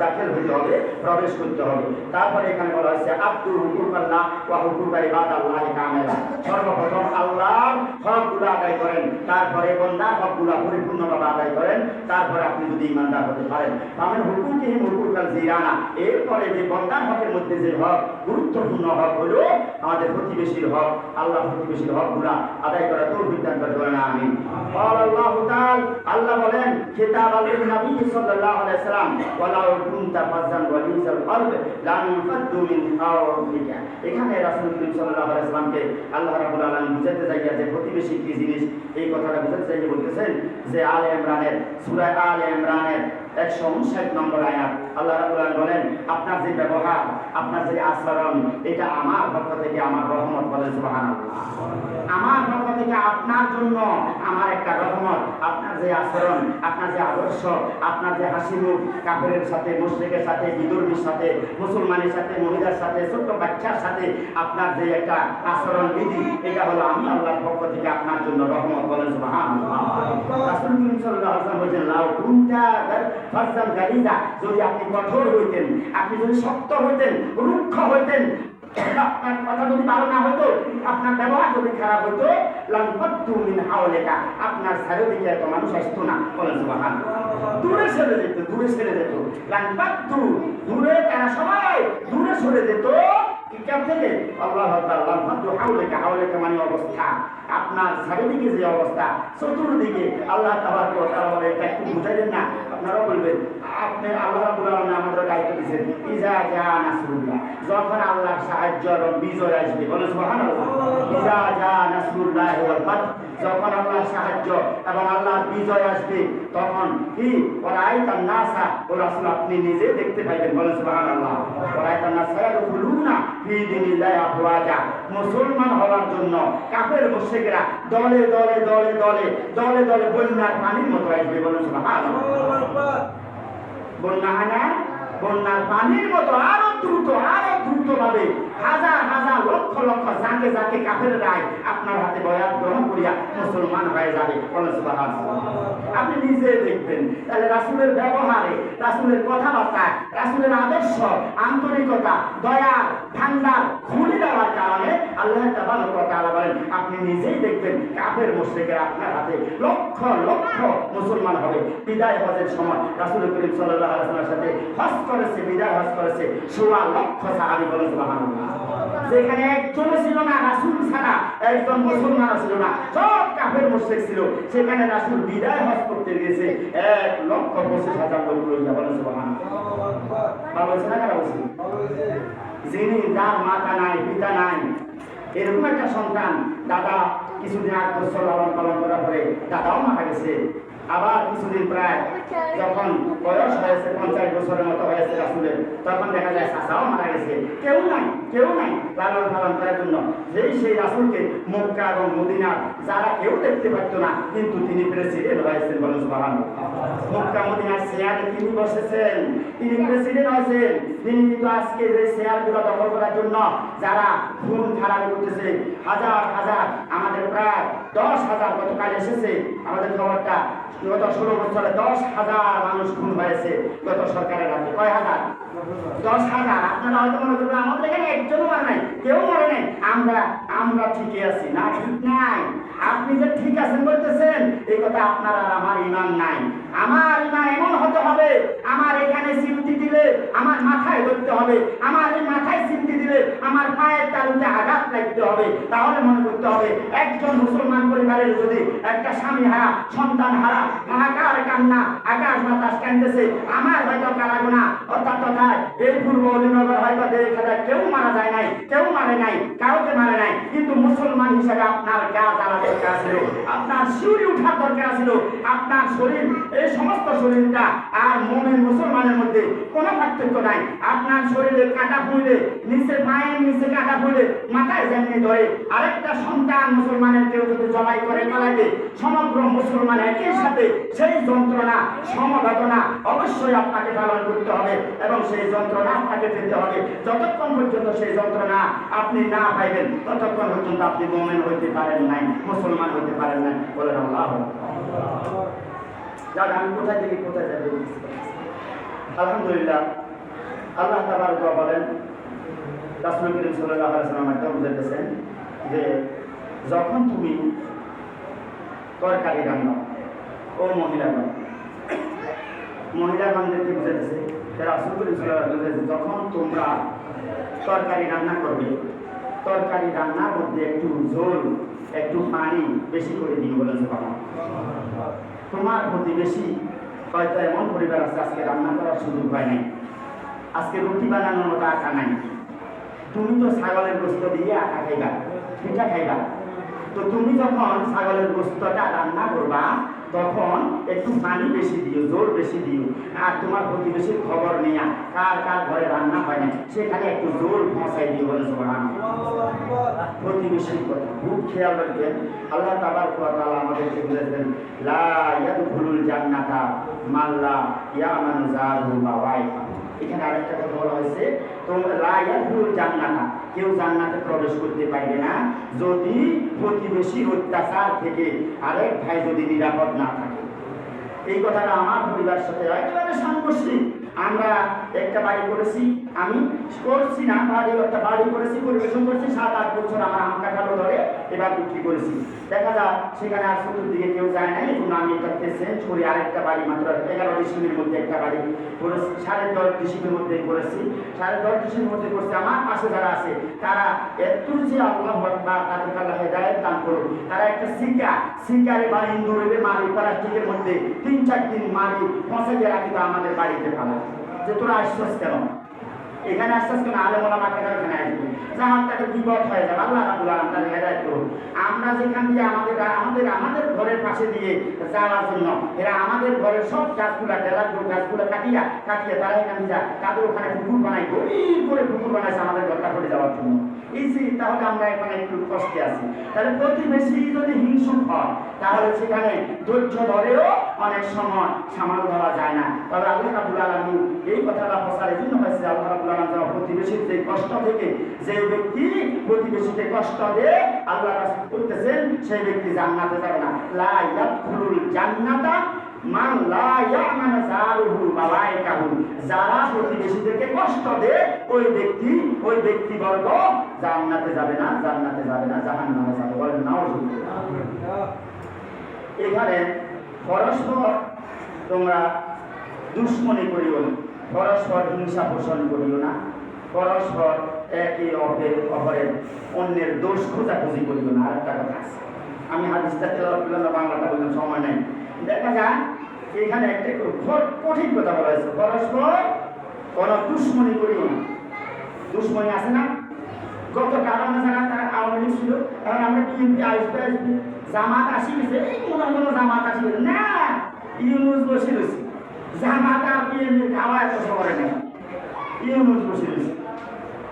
দাখিল হতে হবে, প্রবেশ করতে হবে। তারপরে এখানে বলা হয়েছে আব্দুল হুকুকাল্লাহ ওয়া হুকুকা ইবাদাল্লাহি কামিলা। সর্বপ্রথম আল্লাহর হকগুলো আদায় করেন, তারপরে বান্দার হকগুলো পরিপূর্ণভাবে আদায় করেন, তারপরে আপনি যদি ইমানদার হতে পারেন। আমিন হুকুকিহিম হুকুকাল জিরানা। এরপরে যে বান্দার হকের মধ্যে যে হক, গুরুত্বপূর্ণ হক হলো আমাদের প্রতিবেশীর হক। আল্লাহ প্রতিবেশীর হকগুলো আদায় করা তৌফিক দান করেন, আমিন। আল্লাহু তাআলা আল্লাহ বলেন কিতাব আল-নবী সাল্লাল্লাহু আলাইহি সাল্লাম ওয়ালাউ কুনতা ফাজ্জান ওয়ালিজাল কলব লান ফাদ্দু মিন হাওলিকা। এখানে রাসূল করিম সাল্লাল্লাহু আলাইহি সাল্লামকে আল্লাহ রাব্বুল আলামিন বুঝাতে চাইয়া যে প্রতিবেশী কি জিনিস, এই কথাটা বুঝাতে চাইয়ে বলতেছেন যে আলে ইমরানের সূরা আলে ইমরানের 159 নম্বর আয়াত আল্লাহ রাব্বুল আলামিন বলেন আপনার যে ব্যবহার, আপনার যে আচরণ, এটা আমার পক্ষ থেকে আমার রহমত। বলেন সুবহানাল্লাহ। আমার পক্ষ থেকে আপনার জন্য আমার একটা রহমত। আপনার যে আচরণ, আপনার যে আদর্শ, আপনার যে হাসি মুখ, কাফেরের সাথে, মুশরিকের সাথে, বিধর্মীর সাথে, মুসলমানের সাথে, মহিলার সাথে, ছোট্ট বাচ্চার সাথে আপনার যে একটা আচরণ বিধি, এটা হলো আমি আল্লাহর পক্ষ থেকে আপনার জন্য রহমত। বলেন সুবহানাল্লাহ। রাসূল করিম সাল্লাল্লাহু আলাইহি ওয়াসাল্লাম বলেন লাউ কুনতা ফাজ্জান গালিজা, যদি আপনি কঠোর হইতেন, আপনি যদি শক্ত হইতেন, রুক্ষ হইতেন, আপনার কথা যদি ভালো না হতো, আপনার ব্যবহার যদি খারাপ হতো, লানফাদ্দু মিন হাওলিকা, আপনার চারিদিকে এত মানুষ আসতো না। বলেন সুবহানাল্লাহ। দূরে সরে যেত, দূরে সরে যেত। লানফাদ্দু, দূরে, তারা সবাই দূরে সরে যেত। কিতাব থেকে আল্লাহ তাআলা লানফাদ্দু হাওলিকা, হাওলিকা মানে অবস্থা, আপনার চারিদিকে যে অবস্থা, চতুর্দিকে আল্লাহ তাবারক ওয়া তাআলা বলে এটা একটু বুঝাইলেন না। আপনারা বলবেন আপনি আল্লাহ রাব্বুল আলামিন আমাদের দায়িত্ব দিয়েছেন ইজা জা নাসরুল্লাহ, যখন আল্লাহর সাহায্য এবং বিজয় আসবে। বলেন সুবহানাল্লাহ। ইজা জা নাসরুল্লাহ ওয়াল ফাত, যখন আল্লাহর সাহায্য এবং আল্লাহর বিজয় আসবে, তখন কি ওরাইতান নাসা, ও রাসূল আপনি নিজে দেখতে পাইবেন। বলেন সুবহানাল্লাহ। ওরাইতান নাসা ইয়াদখুলুনা ফি দীনিল্লাহি আফওয়াজা, মুসলমান হওয়ার জন্য কাফের মুশরিকরা দলে দলে দলে দলে দলে দলে বন্যার পানির মতো আসবে। বলেন সুবহানাল্লাহ। বন্যা না, বন্যার পানির মতো আরো দ্রুত ভাবে হাজার হাজার লক্ষ লক্ষ যাকে যাকে কাফেররা আপনার হাতে বয়াত গ্রহণ করিয়া মুসলমান হয়ে যাবে। বলেন সুবহানাল্লাহ। আপনি নিজে দেখবেন তাহলে রাসূলের ব্যবহারে, রাসূলের কথাবার্তা, রাসূলের আদর্শ, আন্তরিকতা, দয়া, ঠান্ডার খুলে দেওয়ার কারণে আল্লাহ তাবারক ওয়া তাআলা বলেন আপনি নিজেই দেখবেন কাফের মুশরিকরা আপনার হাতে লক্ষ লক্ষ মুসলমান হবে। বিদায় হজের সময় রাসূল করিম সাল্লাল্লাহু আলাইহি ওয়াসাল্লামের সাথে হজ করেছে, বিদায় হজ করেছে 16 লক্ষ সাহাবী। বলেন সুবহানাল্লাহ। যেখানে একজন ছিল না রাসূল ছাড়া, একজন মুসলমান ছিল না, সব কাফের মুশরিক ছিল, সেখানে রাসূল বিদায় হজ করতে গেছে 1,25,000 লোক লইয়া। বলেন সুবহানাল্লাহ। ভালো হয়েছে না খারাপ হয়েছে? যিনি যার মাতা নাই, পিতা নাই, এরকম একটা সন্তান, দাদা কিছুদিন 8 বছর লালন পালন করার পরে দাদাও মারা গেছে, আবার কিছুদিন প্রায় যখন বয়স হয়েছে 50 বছরের মতো হয়েছে রাসূলের, তখন দেখা যায় চাচাও মারা গেছে, কেউ নাই লালন পালন করার জন্য। সেই রাসূলকে মক্কা এবং মদিনা যারা কেউ দেখতে পারত না, কিন্তু তিনি প্রেসিডেন্ট হয়েছেন। বলেন সুবহানাল্লাহ। মক্কা মদিনার চেয়ারে তিনি বসেছেন, তিনি প্রেসিডেন্ট হয়েছেন। তিনি কিন্তু আজকে যে চেয়ারগুলো দখল করার জন্য যারা খুন খারাপ করতেছে, হাজার হাজার, আমাদের প্রায় 10,000 গতকাল এসেছে আমাদের খবরটা, গত 16 বছরে 10,000 মানুষ খুন হয়েছে গত সরকারের হাতে। কয় হাজার? 10,000। আপনারা হয়তো মনে করবেন আমাদের এখানে একজনও মারে নাই, কেউ মরে নাই, আমরা ঠিকই আছি। না, ঠিক নাই। আপনি যে ঠিক আছেন বলতেছেন, এই কথা আপনার আর আমার ঈমান নাই। আমার ঈমান এমন হতে হবে, আমার এখানে সিমটি দিলে আমার মাথায় ধরতে হবে, আমার এই মাথায় সিমটি দিলে আমার পায়ের তালুতে আঘাত লাগতে হবে। তাহলে মনে করতে হবে একজন মুসলমান পরিবারের যদি একটা স্বামী হারা, সন্তান হারা, হাহাকার কান্না, আকাশ বাতাস কান্দেছে, আমার হয়তো কারাগুনা অর্থাৎ তথায় এই পূর্ব অলিনগর হয়তো দেখা কেউ মারা যায় নাই, কেউ মারে নাই, কাউকে মারে নাই, কিন্তু মুসলমান হিসেবে আপনার গা জ্বালা দরকার ছিল, আপনার শিউরি উঠার দরকার ছিল। আপনার শরীর, এই সমস্ত শরীরটা আর মুমিন মুসলমানের মধ্যে কোনো পার্থক্য নাই। আপনার শরীরে কাটা ফুলে, নিচে পায়ের নিচে কাটা ফুলে মাথায় যেমনি ধরে, আরেকটা সন্তান মুসলমানের কেউ যদি জবাই করে পালাইবে, সমগ্র মুসলমান একই সাথে সেই যন্ত্রণা, সমবেদনা অবশ্যই আপনাকে পালন করতে হবে এবং সেই যন্ত্রণা আপনাকে পেতে হবে। যতক্ষণ পর্যন্ত সেই যন্ত্রণা আপনি না পাইবেন, ততক্ষণ পর্যন্ত আপনি মুমিন হইতে পারেন নাই, মুসলমান হইতে পারেন নাই। বলেন আল্লাহু আকবার। যাক, আমি কোথায় থেকে কোথায় যাবো? আলহামদুলিল্লাহ, আল্লাহ তাবারক ওয়া তাআলা বলেন, রাসূল করিম সাল্লাল্লাহু আলাইহি ওয়াসাল্লাম একটা বুঝাইতেছেন যে যখন তুমি তরকারি রান্না, ও মহিলাগণদেরকে বুঝাইতেছে, রাসূল করিম সাল্লাল্লাহু আলাইহি ওয়াসাল্লাম বুঝাইতেছে যখন তোমরা তরকারি রান্না করবে, তরকারি রান্নার মধ্যে একটু ঝোল, একটু পানি বেশি করে দিও বলেছে বাবা। তোমার প্রতিবেশী হয়তো এমন পরিবার আছে আজকে রান্না করার সুযোগ হয় নাই, আজকে রুটি বানানোর মতো আটা নাই, তুমি তো ছাগলের গোস্ত দিয়ে আটা খাইবা, পিঠা খাইবা, তো তুমি যখন ছাগলের গোস্তটা রান্না করবা তখন একটু পানি বেশি দিও, জোর বেশি দিও, আর তোমার প্রতিবেশীর খবর নেয়া কার কার ঘরে রান্না হয় না সেখানে একটু জোর পৌঁছাই দিও বলে প্রতিবেশীর কথা খুব খেয়াল রাখবেন। আল্লাহ তাবারক ওয়া তাআলা আমাদেরকে বলেছেন, লা ইয়াদখুলুল জান্নাতা মান লা ইয়ামানু জারহু বাওয়াইহা। এখানে আরেকটা কথা বলা হয়েছে, তোমরা লা ইয়াদখুলুল জান্নাতা, কেউ জান্নাতে প্রবেশ করতে পারবে না যদি প্রতিবেশীর অত্যাচার থেকে আরেক ভাই যদি নিরাপদ না থাকে। এই কথাটা আমার পরিবারের সাথে একেবারে সাংঘর্ষিক। আমরা একটা বাড়ি করেছি, আমি করছি না, একটা বাড়ি করেছি, পরিবেশন করেছি, 7-8 বছর আমার আম কাঁঠালও ধরে এবার বিক্রি করেছি। দেখা যায় সেখানে আর চতুর্দিকে কেউ যায় না, এবং আমি এটাকে চেঞ্জ করি, আরেকটা বাড়ি মাত্র 11 ডিসিমের মধ্যে একটা বাড়ি করেছি, 10.5 ডিসিমের মধ্যে করেছি, 10.5 ডিসিমের মধ্যে করছি। আমার পাশে যারা আছে তারা একটু যে আল্লাহ তাদের আল্লাহ হেদায়েত দান করুন, তারা একটা শিকারে বা ইন্দুরে মারি প্লাস্টিকের মধ্যে 3-4 দিন মারি পৌঁছাইয়ে রাখি, তো আমাদের বাড়িতে পালা যে তোরা আসছিস কেন, এখানে আসছিস কেন, আলেম ওলামা কেন এখানে আসবি, জাহান তাকে বিপদ হয়ে যাবে। আল্লাহ রাব্বুল আলামিন তাদের হেদায়েত করুন। আমরা যেখান দিয়ে আমাদের ঘরের পাশে দিয়ে যাওয়ার জন্য এরা আমাদের ঘরের সব গাছগুলা, ডেলাগুলো গাছগুলো কাটিয়ে তারা এখানে যায়, তাদের ওখানে পুকুর বানাই, গভীর করে পুকুর বানাইছে আমাদের ঘরটা করে যাওয়ার জন্য। এই যে তাহলে আমরা এখানে একটু কষ্টে আছি। তাহলে প্রতিবেশী যদি হিংসুক হয় তাহলে সেখানে ধৈর্য ধরেও অনেক সময় সামাল দেওয়া যায় না। তবে আল্লাহ রাব্বুল আলামিন এই কথাটা প্রচার এই জন্য হয়েছে, আল্লাহ রাব্বুল আলামিন যেন প্রতিবেশীর যে কষ্ট থেকে, যে ব্যক্তি প্রতিবেশীকে কষ্ট দেয় আল্লাহ রাসূল বলতেছেন সেই ব্যক্তি জান্নাতে যাবে না। লা ইয়াদখুলুল জান্নাতা মান লা ইয়ামানু জারুহু বাওয়াইকাহু। যারা প্রতিবেশীদেরকে কষ্ট দেয় ওই ব্যক্তিবর্গ জান্নাতে যাবে না, জাহান্নামে যাবে। বলেন নাউযুবিল্লাহ। এখানে পরস্পর তোমরা দুশ্মনী করিও না, পরস্পর হিংসা পোষণ করিও না, পরস্পর একে অপরের অন্যের দোষ খোঁজাখুঁজি করিও না। আরেকটা কথা আছে, আমি হাদিসটা তেলাওয়াত করলাম না, বাংলাটা বললাম, সময় নেই। দেখা যায় এখানে একটা কঠিন কথা বলা হয়েছে, পরস্পর কোন দুশ্মনী করিও না। দুশ্মনী আছে না, গত কারণ তারা আওয়ামী লীগ ছিল, এখন আমরা বিএনপি আসবে, জামাত আসি গেছে, এই কোনো জামাত আসি গেছে না, ইউনুস বসে রয়েছে, জামাত আর বিএনপি খাওয়া এত সবার নেই, ইউনুস বসে রয়েছে।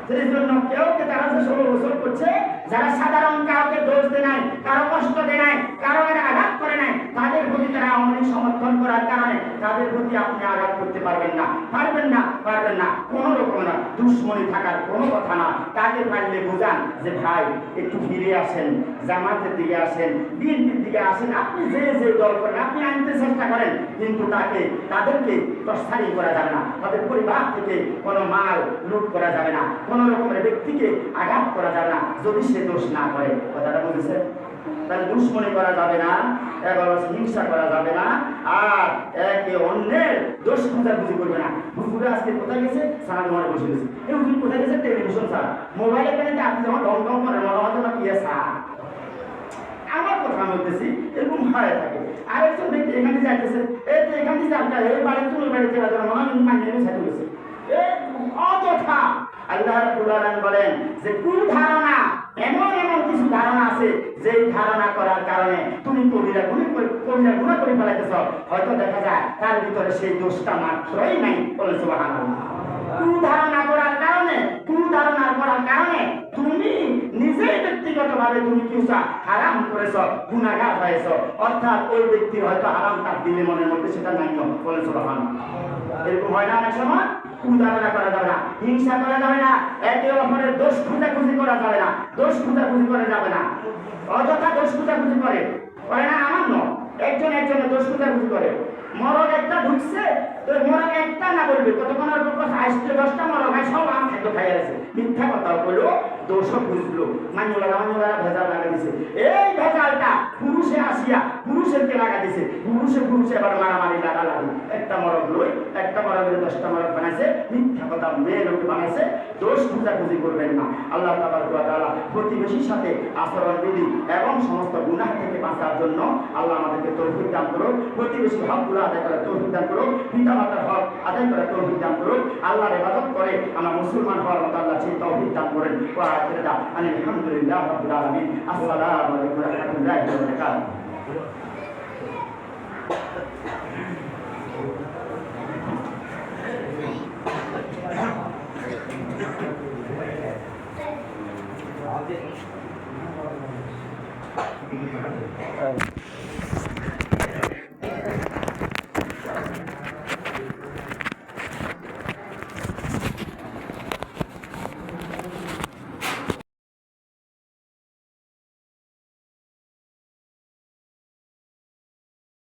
সেই জন্য কেউকে তারা যে 16 বছর করছে, যারা সাধারণ কাউকে দোষ দেয় নাই, কারো কষ্ট দেয় নাই, কারো আঘাত করে নাই, তাদের প্রতি তারা আওয়ামী লীগ সমর্থন করার কারণে তাদের প্রতি আপনি আঘাত করতে পারবেন না, কোনো রকম না। দুশ্মনী থাকার কোনো কথা না। তাকে পারলে বোঝান যে ভাই একটু ফিরে আসেন, জামাতের দিকে আসেন, বিএনপির দিকে আসেন, আপনি যে দল করেন আপনি আনতে চেষ্টা করেন, কিন্তু তাদেরকে প্রস্তারিত করা যাবে না, তাদের পরিবার থেকে কোনো মাল লুট করা যাবে না, কোন রকমের ব্যক্তিকে আঘাত করা যাবে না যদি সে দোষ না করে। কথাটা বুঝেছেন? তাহলে দুশ্মনী করা যাবে না, এবার হিংসা করা যাবে না, আর একে অন্যের দোষ খোঁজাখুঁজি করবে না। হুজুরে আজকে কোথায় গেছে, সারা ঘরে বসে গেছে, এই হুজুর কোথায় গেছে, টেলিভিশন স্যার, মোবাইলে কেন আপনি যখন ঢং ঢং করেন মনে হতো না কি স্যার, আমার কথা বলতেছি, এরকম হয় থাকে। আরেকজন ব্যক্তি এখানে যাইতেছে, এই তো এখান থেকে যান, এই বাড়িতে তুমি বাড়িতে মনে হয় মানিয়ে সাথে গেছে, অযথা। আল্লাহ রাব্বুল আলামিন বলেন যে কুধারণা, এমন কিছু ধারণা আছে যেই ধারণা করার কারণে তুমি কবিরা গুনাহ করে ফেলাইতেছ, হয়তো দেখা যায় তার ভিতরে সেই দোষটা মাত্রই নাই। বলেন সুবহানাল্লাহ। কুধারণা করার কারণে তুমি নিজেই ব্যক্তিগতভাবে তুমি কিউসা হারাম করেছ, গুনাহগার হয়েছ, অর্থাৎ ওই ব্যক্তির হয়তো হারাম তার দিলে মনের মধ্যে সেটা নাই। বলেন সুবহানাল্লাহ। এরকম হয় না অনেক সময়? কুধারণা করা যাবে না, হিংসা করা যাবে না, একে অপরের দোষ খোঁজাখুঁজি করা যাবে না, অযথা দোষ খোঁজাখুঁজি করে না। আমার নয়, একজনের দোষ খোঁজাখুঁজি করে, মরণ একটা ঢুকছে তো মরণ একটা না বলবে করবে কতক্ষণ আর করবে আসতে 10টা মরক ভাই সব আম খাদ্য খাই আছে মিথ্যা কথা বললো দোষও বুঝলো মান্যলারা ভেজাল লাগা দিছে এই ভেজালটা পুরুষে আসিয়া পুরুষেরকে লাগা দিছে পুরুষে এবার মারামারি লাগালাগি একটা মরক লই একটা মরকের 10টা মরক বানাইছে মিথ্যা কথা মেয়ে লোকে বানাইছে দোষ খুঁজাখুঁজি করবেন না আল্লাহ তাআলা প্রতিবেশীর সাথে আচরণ বিধি এবং সমস্ত গুনাহ থেকে বাঁচার জন্য আল্লাহ আমাদেরকে তৌফিক দান করুন প্রতিবেশীর হকগুলো আদায় করার তৌফিক দান করুন পিতামাতার হক আদায় করার তৌফিক দান করুন আল্লাহর ইবাদত করে আমরা মুসলমান হওয়ার মতো আল্লাহ সেই তৌফিক দান করেন ওয়া আখিরু দাওয়ানা আলহামদুলিল্লাহি রাব্বিল আলামিন আসসালামু আলাইকুম ওয়া রাহমাতুল্লাহি ওয়া বারাকাতুহু